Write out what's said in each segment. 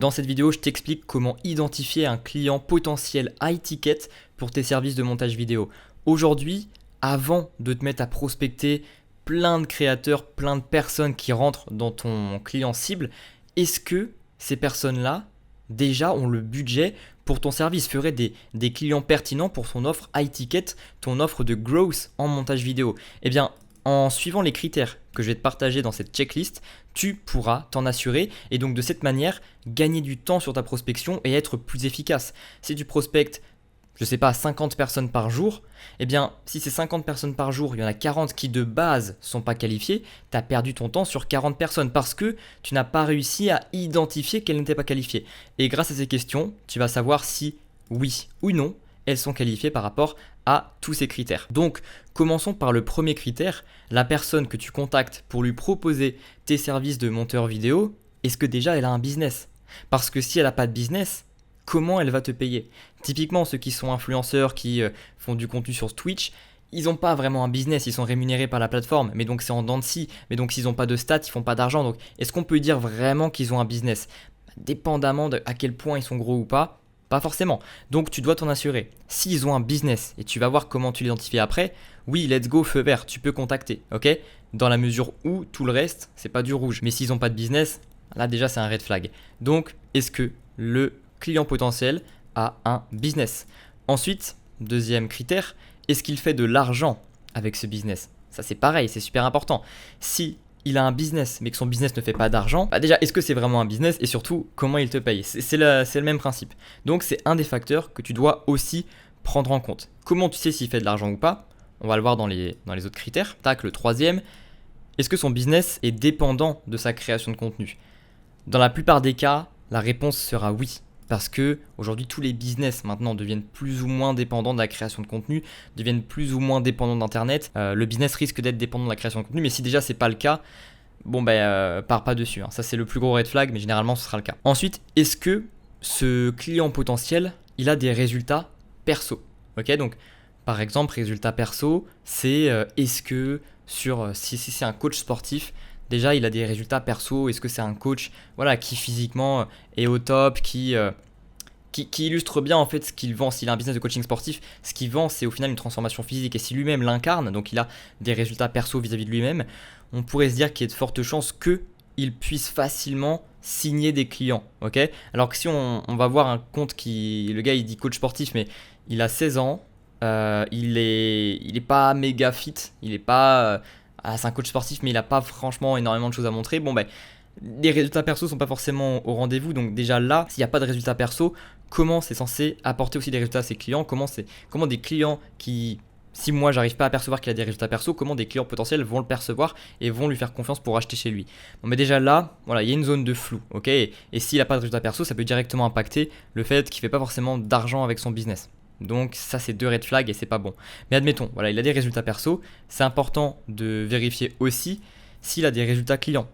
Dans cette vidéo, je t'explique comment identifier un client potentiel high ticket pour tes services de montage vidéo. Aujourd'hui, avant de te mettre à prospecter plein de créateurs, plein de personnes qui rentrent dans ton client cible, est-ce que ces personnes-là, déjà, ont le budget pour ton service, feraient des clients pertinents pour ton offre high ticket, ton offre de growth en montage vidéo? Eh bien, en suivant les critères que je vais te partager dans cette checklist, tu pourras t'en assurer et donc de cette manière gagner du temps sur ta prospection et être plus efficace. Si tu prospectes, je sais pas, 50 personnes par jour, eh bien si ces 50 personnes par jour, il y en a 40 qui de base sont pas qualifiées, tu as perdu ton temps sur 40 personnes parce que tu n'as pas réussi à identifier qu'elles n'étaient pas qualifiées. Et grâce à ces questions, tu vas savoir si oui ou non elles sont qualifiées par rapport à tous ces critères. Donc, commençons par le premier critère, la personne que tu contactes pour lui proposer tes services de monteur vidéo, est-ce que déjà elle a un business? Parce que si elle n'a pas de business, comment elle va te payer? Typiquement, ceux qui sont influenceurs, qui font du contenu sur Twitch, ils n'ont pas vraiment un business, ils sont rémunérés par la plateforme, mais donc c'est en dents de scie, mais donc s'ils n'ont pas de stats, ils font pas d'argent. Donc, est-ce qu'on peut dire vraiment qu'ils ont un business? Dépendamment de à quel point ils sont gros ou pas forcément. Donc tu dois t'en assurer. S'ils ont un business, et tu vas voir comment tu l'identifies après, oui, let's go, feu vert, tu peux contacter, ok? Dans la mesure où tout le reste, c'est pas du rouge. Mais s'ils n'ont pas de business, là déjà c'est un red flag. Donc, est-ce que le client potentiel a un business? Ensuite, deuxième critère, est-ce qu'il fait de l'argent avec ce business? Ça c'est pareil, c'est super important. Si il a un business mais que son business ne fait pas d'argent, déjà est-ce que c'est vraiment un business et surtout comment il te paye? C'est le même principe. Donc c'est un des facteurs que tu dois aussi prendre en compte. Comment tu sais s'il fait de l'argent ou pas? On va le voir dans les autres critères. Tac, le troisième, est-ce que son business est dépendant de sa création de contenu? Dans la plupart des cas, la réponse sera oui. Parce que aujourd'hui, tous les business maintenant deviennent plus ou moins dépendants de la création de contenu, deviennent plus ou moins dépendants d'Internet. Le business risque d'être dépendant de la création de contenu, mais si déjà c'est pas le cas, bon pars pas dessus. Ça c'est le plus gros red flag, mais généralement ce sera le cas. Ensuite, est-ce que ce client potentiel, il a des résultats perso? Ok, donc par exemple, résultats perso, c'est est-ce que si c'est un coach sportif, déjà il a des résultats perso? Est-ce que c'est un coach qui physiquement est au top, qui illustre bien en fait ce qu'il vend? S'il a un business de coaching sportif, ce qu'il vend c'est au final une transformation physique, et si lui-même l'incarne, donc il a des résultats perso vis-à-vis de lui-même, on pourrait se dire qu'il y a de fortes chances qu'il puisse facilement signer des clients, ok? Alors que si on va voir un compte le gars il dit coach sportif mais il a 16 ans, il est pas méga fit, il est pas... c'est un coach sportif mais il a pas franchement énormément de choses à montrer, les résultats perso sont pas forcément au rendez-vous. Donc déjà là, s'il n'y a pas de résultats perso, comment c'est censé apporter aussi des résultats à ses clients? Comment des clients qui, si moi j'arrive pas à percevoir qu'il a des résultats perso, comment des clients potentiels vont le percevoir et vont lui faire confiance pour acheter chez lui? Mais déjà là, il y a une zone de flou, ok? Et s'il n'a pas de résultats perso, ça peut directement impacter le fait qu'il fait pas forcément d'argent avec son business. Donc ça c'est deux red flags et c'est pas bon. Mais admettons, il a des résultats perso, c'est important de vérifier aussi s'il a des résultats clients.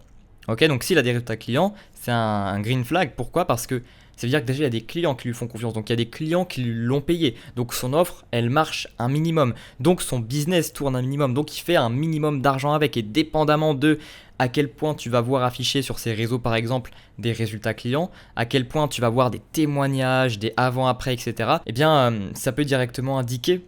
Ok, donc s'il a des résultats clients, c'est un green flag. Pourquoi? Parce que ça veut dire que déjà il y a des clients qui lui font confiance, donc il y a des clients qui l'ont payé, donc son offre elle marche un minimum, donc son business tourne un minimum, donc il fait un minimum d'argent avec. Et dépendamment de à quel point tu vas voir afficher sur ses réseaux par exemple des résultats clients, à quel point tu vas voir des témoignages, des avant-après, etc., eh bien ça peut directement indiquer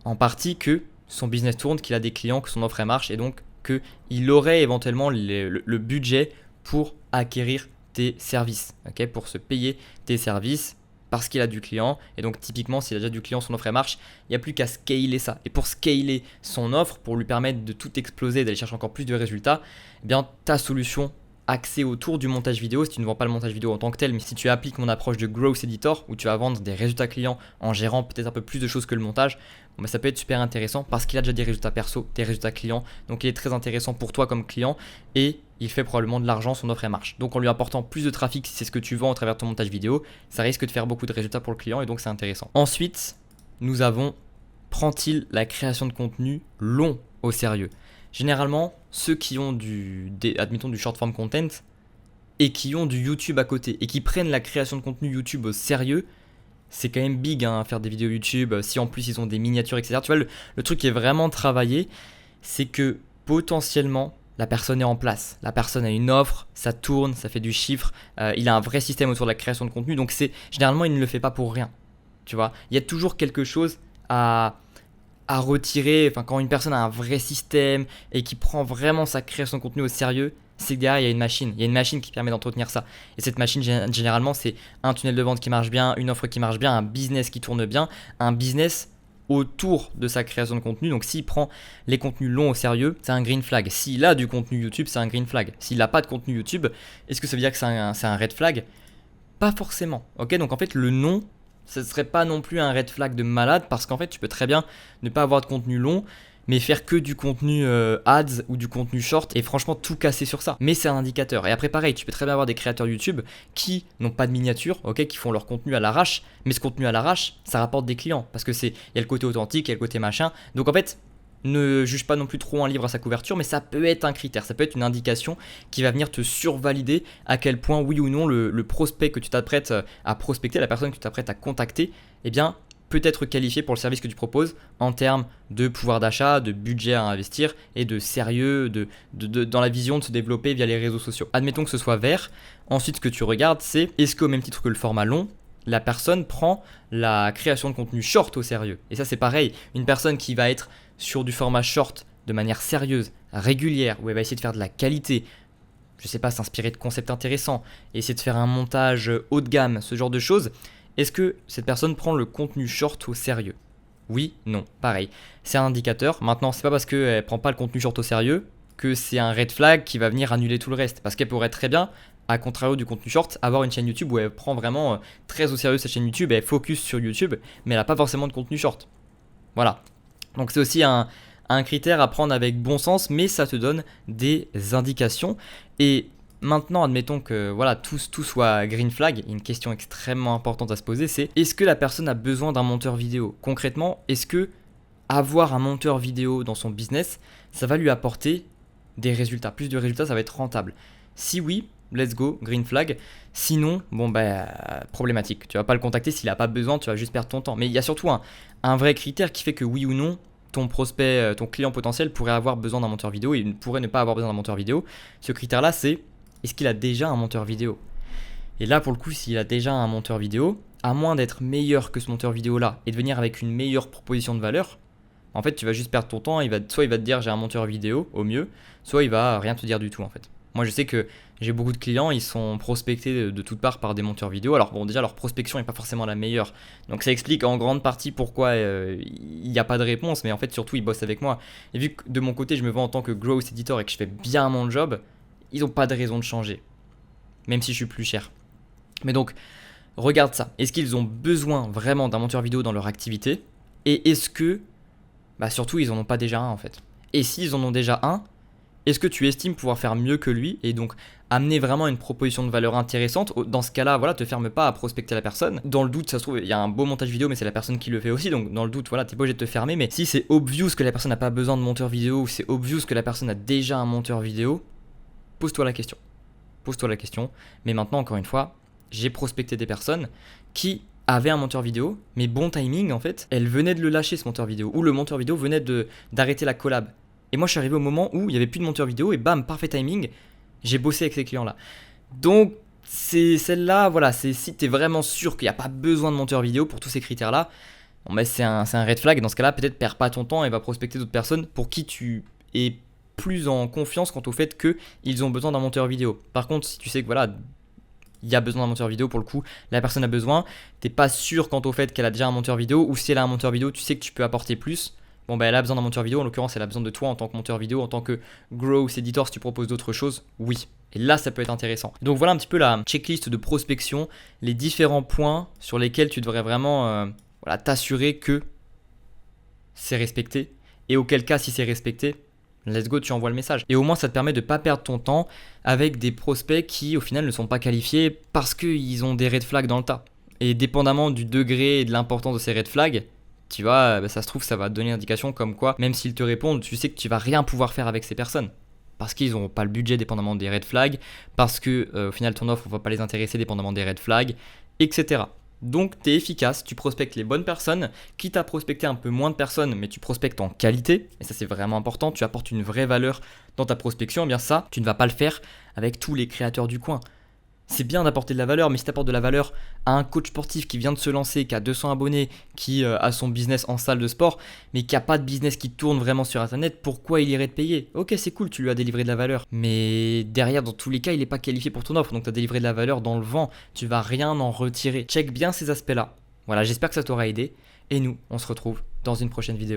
en partie que son business tourne, qu'il a des clients, que son offre elle marche, et donc qu'il aurait éventuellement le budget pour acquérir tes services, ok, pour se payer tes services parce qu'il a du client. Et donc typiquement s'il a déjà du client, son offre elle marche, il n'y a plus qu'à scaler ça. Et pour scaler son offre, pour lui permettre de tout exploser, d'aller chercher encore plus de résultats, eh bien ta solution axée autour du montage vidéo, si tu ne vends pas le montage vidéo en tant que tel, mais si tu appliques mon approche de Growth Editor où tu vas vendre des résultats clients en gérant peut-être un peu plus de choses que le montage, ça peut être super intéressant parce qu'il a déjà des résultats perso, des résultats clients, donc il est très intéressant pour toi comme client et il fait probablement de l'argent, son offre elle marche. Donc en lui apportant plus de trafic, si c'est ce que tu vends à travers ton montage vidéo, ça risque de faire beaucoup de résultats pour le client et donc c'est intéressant. Ensuite, nous avons, prend-il la création de contenu long au sérieux? Généralement, ceux qui ont admettons du short form content et qui ont du YouTube à côté et qui prennent la création de contenu YouTube au sérieux, c'est quand même big faire des vidéos YouTube. Si en plus ils ont des miniatures, etc. Tu vois, le truc qui est vraiment travaillé, c'est que potentiellement la personne est en place, la personne a une offre, ça tourne, ça fait du chiffre, il a un vrai système autour de la création de contenu, donc généralement il ne le fait pas pour rien, tu vois. Il y a toujours quelque chose à retirer, enfin quand une personne a un vrai système et qui prend vraiment sa création de contenu au sérieux, c'est que derrière il y a une machine qui permet d'entretenir ça. Et cette machine généralement c'est un tunnel de vente qui marche bien, une offre qui marche bien, un business qui tourne bien, un business autour de sa création de contenu. Donc s'il prend les contenus longs au sérieux, c'est un green flag. S'il a du contenu YouTube, c'est un green flag. S'il n'a pas de contenu YouTube, est-ce que ça veut dire que c'est un red flag? Pas forcément. Ok, donc en fait le nom, ce serait pas non plus un red flag de malade, parce qu'en fait tu peux très bien ne pas avoir de contenu long mais faire que du contenu ads ou du contenu short et franchement tout casser sur ça. Mais c'est un indicateur. Et après pareil, tu peux très bien avoir des créateurs YouTube qui n'ont pas de miniature, ok, qui font leur contenu à l'arrache, mais ce contenu à l'arrache, ça rapporte des clients parce que il y a le côté authentique, il y a le côté machin. Donc en fait, ne juge pas non plus trop un livre à sa couverture, mais ça peut être un critère, ça peut être une indication qui va venir te survalider à quel point oui ou non le prospect que tu t'apprêtes à prospecter, la personne que tu t'apprêtes à contacter, eh bien peut être qualifié pour le service que tu proposes en termes de pouvoir d'achat, de budget à investir et de sérieux, dans la vision de se développer via les réseaux sociaux. Admettons que ce soit vert. Ensuite, ce que tu regardes, c'est est-ce qu'au même titre que le format long, la personne prend la création de contenu short au sérieux. Et ça, c'est pareil. Une personne qui va être sur du format short de manière sérieuse, régulière, où elle va essayer de faire de la qualité, je sais pas, s'inspirer de concepts intéressants, essayer de faire un montage haut de gamme, ce genre de choses. Est-ce que cette personne prend le contenu short au sérieux? Oui, non, pareil. C'est un indicateur. Maintenant, c'est pas parce qu'elle prend pas le contenu short au sérieux que c'est un red flag qui va venir annuler tout le reste. Parce qu'elle pourrait très bien, à contrario du contenu short, avoir une chaîne YouTube où elle prend vraiment très au sérieux sa chaîne YouTube et elle focus sur YouTube, mais elle n'a pas forcément de contenu short. Voilà. Donc c'est aussi un critère à prendre avec bon sens, mais ça te donne des indications. Et maintenant, admettons que voilà, tout soit green flag. Une question extrêmement importante à se poser, c'est est-ce que la personne a besoin d'un monteur vidéo? Concrètement, est-ce que avoir un monteur vidéo dans son business, ça va lui apporter des résultats? Plus de résultats, ça va être rentable. Si oui, let's go, green flag. Sinon, bon problématique. Tu vas pas le contacter s'il n'a pas besoin, tu vas juste perdre ton temps. Mais il y a surtout un vrai critère qui fait que oui ou non, ton prospect, ton client potentiel pourrait avoir besoin d'un monteur vidéo et il pourrait ne pas avoir besoin d'un monteur vidéo. Ce critère-là, c'est est-ce qu'il a déjà un monteur vidéo? Et là, pour le coup, s'il a déjà un monteur vidéo, à moins d'être meilleur que ce monteur vidéo-là et de venir avec une meilleure proposition de valeur, en fait, tu vas juste perdre ton temps. Soit il va te dire j'ai un monteur vidéo au mieux, soit il va rien te dire du tout en fait. Moi, je sais que j'ai beaucoup de clients, ils sont prospectés de toutes parts par des monteurs vidéo. Alors bon, déjà leur prospection n'est pas forcément la meilleure. Donc ça explique en grande partie pourquoi il n'y a pas de réponse, mais en fait surtout ils bossent avec moi. Et vu que de mon côté je me vois en tant que growth editor et que je fais bien mon job, ils n'ont pas de raison de changer, même si je suis plus cher. Mais donc, regarde ça. Est-ce qu'ils ont besoin vraiment d'un monteur vidéo dans leur activité? Et est-ce que, surtout, ils n'en ont pas déjà un en fait? Et s'ils en ont déjà un, est-ce que tu estimes pouvoir faire mieux que lui et donc amener vraiment une proposition de valeur intéressante? Dans ce cas-là, voilà, te ferme pas à prospecter la personne. Dans le doute, ça se trouve, il y a un beau montage vidéo, mais c'est la personne qui le fait aussi. Donc dans le doute, voilà, t'es pas obligé de te fermer. Mais si c'est obvious que la personne n'a pas besoin de monteur vidéo ou c'est obvious que la personne a déjà un monteur vidéo, pose-toi la question. Pose-toi la question. Mais maintenant, encore une fois, j'ai prospecté des personnes qui avaient un monteur vidéo, mais bon timing en fait, elles venaient de le lâcher ce monteur vidéo, ou le monteur vidéo venait d'arrêter la collab. Et moi je suis arrivé au moment où il n'y avait plus de monteur vidéo et bam, parfait timing, j'ai bossé avec ces clients-là. Donc c'est celle-là, voilà, c'est si tu es vraiment sûr qu'il n'y a pas besoin de monteur vidéo pour tous ces critères-là, bon, c'est un red flag. Dans ce cas-là, peut-être perds pas ton temps et va prospecter d'autres personnes pour qui tu es plus en confiance quant au fait qu'ils ont besoin d'un monteur vidéo. Par contre, si tu sais que voilà, il y a besoin d'un monteur vidéo, pour le coup, la personne a besoin, t'es pas sûr quant au fait qu'elle a déjà un monteur vidéo, ou si elle a un monteur vidéo, tu sais que tu peux apporter plus. Bon elle a besoin d'un monteur vidéo, en l'occurrence elle a besoin de toi en tant que monteur vidéo, en tant que growth editor si tu proposes d'autres choses, oui. Et là ça peut être intéressant. Donc voilà un petit peu la checklist de prospection, les différents points sur lesquels tu devrais vraiment t'assurer que c'est respecté. Et auquel cas si c'est respecté, let's go, tu envoies le message. Et au moins ça te permet de ne pas perdre ton temps avec des prospects qui au final ne sont pas qualifiés parce qu'ils ont des red flags dans le tas. Et dépendamment du degré et de l'importance de ces red flags, tu vois, ça se trouve, ça va te donner une indication comme quoi, même s'ils te répondent, tu sais que tu vas rien pouvoir faire avec ces personnes. Parce qu'ils n'auront pas le budget dépendamment des red flags, parce que au final ton offre ne va pas les intéresser dépendamment des red flags, etc. Donc tu es efficace, tu prospectes les bonnes personnes, quitte à prospecter un peu moins de personnes, mais tu prospectes en qualité, et ça c'est vraiment important, tu apportes une vraie valeur dans ta prospection, et bien ça, tu ne vas pas le faire avec tous les créateurs du coin. C'est bien d'apporter de la valeur, mais si tu apportes de la valeur à un coach sportif qui vient de se lancer, qui a 200 abonnés, qui a son business en salle de sport, mais qui n'a pas de business qui tourne vraiment sur Internet, pourquoi il irait te payer? Ok, c'est cool, tu lui as délivré de la valeur. Mais derrière, dans tous les cas, il n'est pas qualifié pour ton offre. Donc tu as délivré de la valeur dans le vent. Tu vas rien en retirer. Check bien ces aspects-là. Voilà, j'espère que ça t'aura aidé. Et nous, on se retrouve dans une prochaine vidéo.